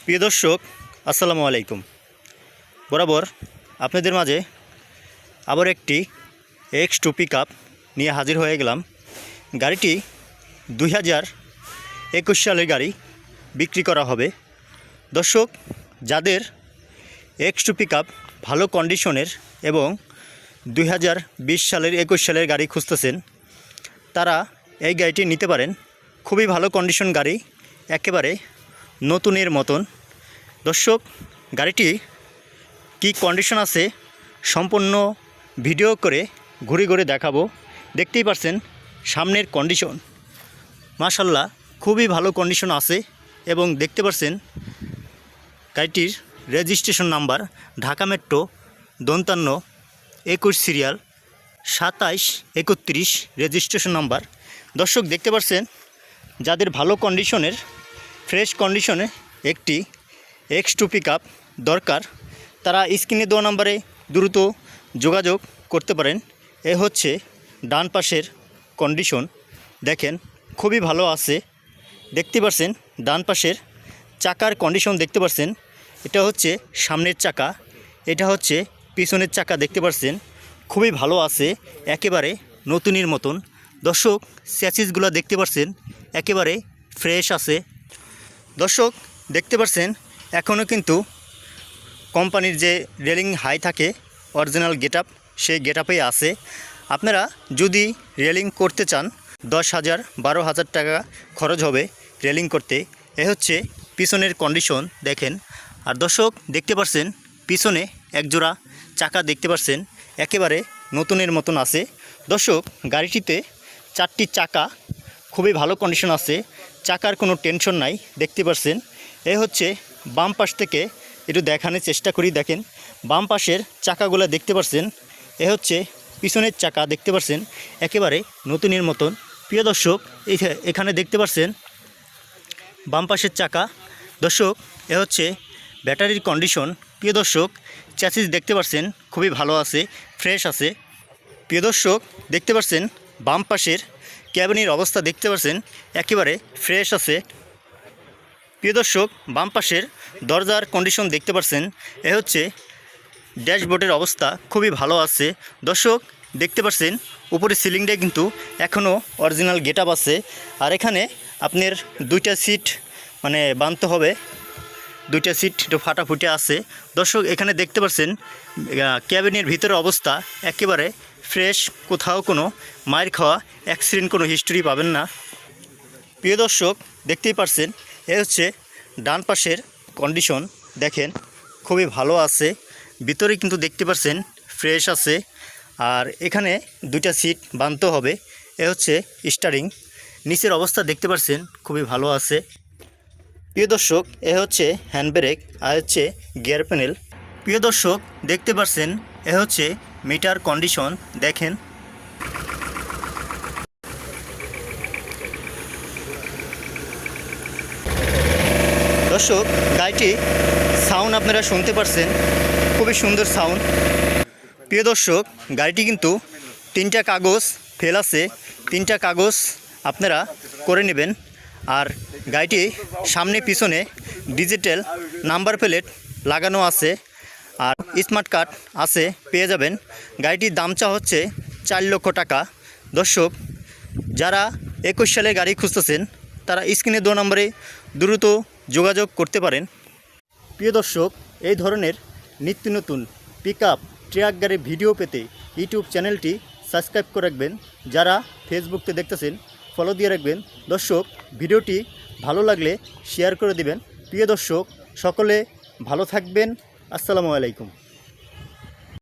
প্রিয় দর্শক, আসসালামু আলাইকুম। বরাবর আপনাদের মাঝে আবার একটি X2 পিকআপ নিয়ে হাজির হয়ে গেলাম। গাড়িটি 2021 সালের গাড়ি, বিক্রি করা হবে। দর্শক, যাদের X2 পিকআপ ভালো কন্ডিশনের এবং 2020 সালের 21 সালের গাড়ি খুঁজতেছেন, তারা এই গাড়িটি নিতে পারেন। খুবই ভালো কন্ডিশন গাড়ি, একেবারে নতুনের মতন। দর্শক, গাড়িটি কি কন্ডিশন আছে সম্পূর্ণ ভিডিও করে ঘুরে ঘুরে দেখাবো। দেখতেই পাচ্ছেন সামনের কন্ডিশন, মাশাল্লাহ খুবই ভালো কন্ডিশন আছে। এবং দেখতে পাচ্ছেন গাড়িটির registration number Dhaka metro 5521 serial 2731 registration number. দর্শক, দেখতে পাচ্ছেন যাদের ভালো কন্ডিশনের ফ্রেশ কন্ডিশনে একটি X2 পিকআপ দরকার, তারা স্ক্রিনে দেওয়া নাম্বারে দ্রুত যোগাযোগ করতে পারেন। এ হচ্ছে ডান পাশের কন্ডিশন, দেখেন খুবই ভালো আছে। দেখতে পাচ্ছেন ডান পাশের চাকার কন্ডিশন দেখতে পাচ্ছেন। এটা হচ্ছে সামনের চাকা, এটা হচ্ছে পিছনের চাকা। দেখতে পাচ্ছেন খুবই ভালো আছে, একেবারে নতুনের মতন। দর্শক, স্যাচিসগুলো দেখতে পাচ্ছেন একেবারে ফ্রেশ আছে। দর্শক, দেখতে পাচ্ছেন এখনও কিন্তু কোম্পানির যে রেলিং হাই থাকে অরিজিনাল গেটআপ, সেই গেটআপেই আছে। আপনারা যদি রেলিং করতে চান 10,000 12,000 টাকা খরচ হবে রেলিং করতে। এ হচ্ছে পিছনের কন্ডিশন, দেখেন। আর দর্শক, দেখতে পাচ্ছেন পিছনে একজোড়া চাকা দেখতে পাচ্ছেন একেবারে নতুনের মতন আছে। দর্শক, গাড়িটিতে 4টি চাকা খুবই ভালো কন্ডিশন আছে, চাকার কোনো টেনশন নাই। দেখতে পাচ্ছেন এ হচ্ছে বাম পাশ থেকে একটু দেখানোর চেষ্টা করি। দেখেন বাম পাশের চাকাগুলো দেখতে পাচ্ছেন, এ হচ্ছে পিছনের চাকা দেখতে পাচ্ছেন একেবারে নতুনের মতন। প্রিয় দর্শক, এখানে দেখতে পাচ্ছেন বাম পাশের চাকা। দর্শক, এ হচ্ছে ব্যাটারির কন্ডিশন। প্রিয় দর্শক, চ্যাসিস দেখতে পাচ্ছেন খুবই ভালো আছে, ফ্রেশ আছে। প্রিয় দর্শক, দেখতে পাচ্ছেন বাম পাশের ক্যাবিনের অবস্থা দেখতে পাচ্ছেন একেবারে ফ্রেশ আছে। প্রিয় দর্শক, বাম পাশের দরজার কন্ডিশন দেখতে পাচ্ছেন, এ হচ্ছে ড্যাশবোর্ডের অবস্থা খুবই ভালো আছে। দর্শক, দেখতে পাচ্ছেন উপরে সিলিংটা কিন্তু এখনও অরিজিনাল গেটআপ আছে। আর এখানে আপনার 2টা সিট বাঁধতে হবে, 2টা সিট একটু ফাটাফুটে আছে। দর্শক, এখানে দেখতে পাচ্ছেন ক্যাবিনের ভিতরের অবস্থা একেবারে ফ্রেশ, কোথাও কোনো মায়ের খাওয়া অ্যাক্সিডেন্ট কোনো হিস্টোরি পাবেন না। প্রিয় দর্শক, দেখতেই পাচ্ছেন এ হচ্ছে ডান পাশের কন্ডিশন, দেখেন খুবই ভালো আছে। ভিতরে কিন্তু দেখতে পাচ্ছেন ফ্রেশ আছে। আর এখানে 2টা সিট বাঁধতে হবে। এ হচ্ছে স্টারিং, নিচের অবস্থা দেখতে পাচ্ছেন খুবই ভালো আছে। প্রিয় দর্শক, এ হচ্ছে হ্যান্ড ব্রেক, আর হচ্ছে গিয়ার প্যানেল। প্রিয় দর্শক, দেখতে পাচ্ছেন এ হচ্ছে মিটার কন্ডিশন, দেখেন। দর্শক, গাড়িটি সাউন্ড আপনারা শুনতে পাচ্ছেন, খুবই সুন্দর সাউন্ড। প্রিয় দর্শক, গাড়িটি কিন্তু 3টা কাগজ ফেল আছে, 3টা কাগজ আপনারা করে নেবেন। আর গাড়িটি সামনে পিছনে ডিজিটাল নাম্বার প্লেট লাগানো আছে, আর স্মার্ট কার্ড আছে, পেয়ে যাবেন। গাড়িটির দাম চা হচ্ছে 4 লক্ষ টাকা। দর্শক, যারা 21 সালে গাড়ি খুঁজতেছেন, তারা স্ক্রিনে 2 নম্বরে দ্রুত যোগাযোগ করতে পারেন। প্রিয় দর্শক, এই ধরনের নিত্য নতুন পিকআপ ট্রাক গাড়ির ভিডিও পেতে ইউটিউব চ্যানেলটি সাবস্ক্রাইব করে রাখবেন। যারা ফেসবুকতে দেখতেছেন, ফলো দিয়ে রাখবেন। দর্শক, ভিডিওটি ভালো লাগলে শেয়ার করে দিবেন। প্রিয় দর্শক, সকলে ভালো থাকবেন। আসসালামু আলাইকুম।